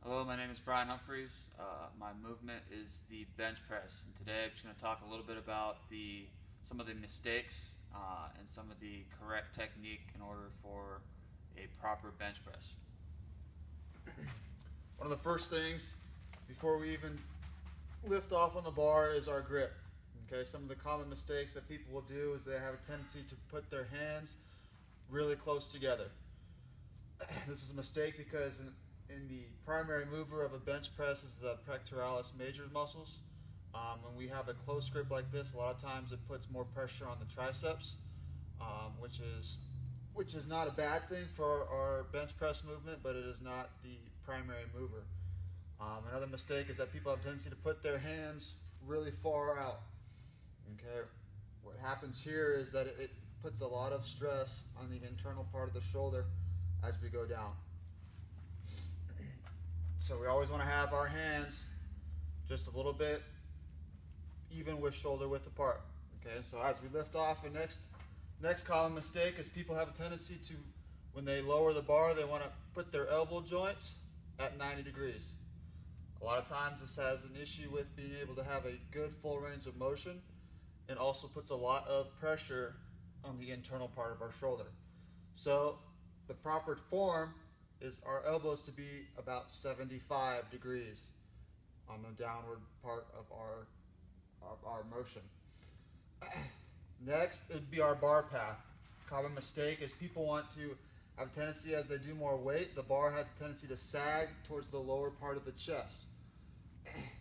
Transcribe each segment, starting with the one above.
Hello, my name is Brian Humphreys. My movement is the bench press, and today I'm just going to talk a little bit about some of the mistakes and some of the correct technique in order for a proper bench press. One of the first things before we even lift off on the bar is our grip. Okay, some of the common mistakes that people will do is they have a tendency to put their hands really close together. This is a mistake because in the primary mover of a bench press is the pectoralis major muscles. When we have a close grip like this, a lot of times it puts more pressure on the triceps, which is not a bad thing for our bench press movement, but it is not the primary mover. Another mistake is that people have a tendency to put their hands really far out. Okay, what happens here is that it puts a lot of stress on the internal part of the shoulder as we go down. So we always want to have our hands just a little bit even with shoulder width apart. Okay, so as we lift off, the next common mistake is people have a tendency to, when they lower the bar, they want to put their elbow joints at 90 degrees. A lot of times this has an issue with being able to have a good full range of motion, and also puts a lot of pressure on the internal part of our shoulder. So the proper form is our elbows to be about 75 degrees on the downward part of our motion. Next, it would be our bar path. Common mistake is people want to have a tendency, as they do more weight, the bar has a tendency to sag towards the lower part of the chest.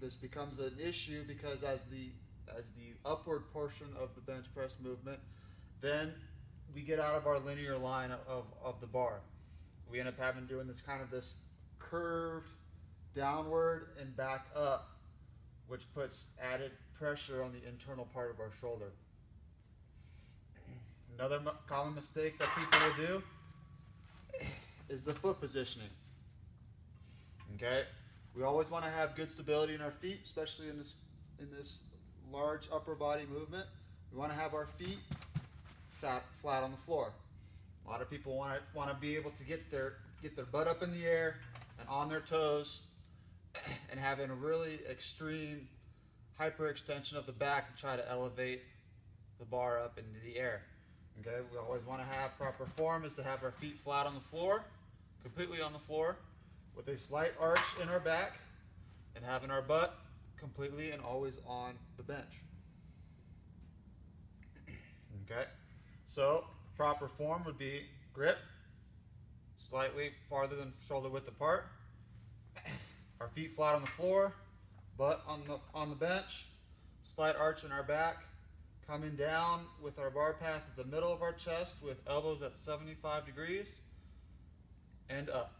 This becomes an issue because as the upward portion of the bench press movement, then we get out of our linear line of the bar. We end up doing this curved downward and back up, which puts added pressure on the internal part of our shoulder. Another common mistake that people will do is the foot positioning. Okay, we always want to have good stability in our feet, especially in this large upper body movement. We want to have our feet flat on the floor. A lot of people want to be able to get their butt up in the air and on their toes, and having a really extreme hyperextension of the back to try to elevate the bar up into the air. Okay, we always want to have proper form is to have our feet flat on the floor, completely on the floor, with a slight arch in our back, and having our butt completely and always on the bench. Okay, so proper form would be grip, slightly farther than shoulder width apart, our feet flat on the floor, butt on the bench, slight arch in our back, coming down with our bar path at the middle of our chest with elbows at 75 degrees, and up.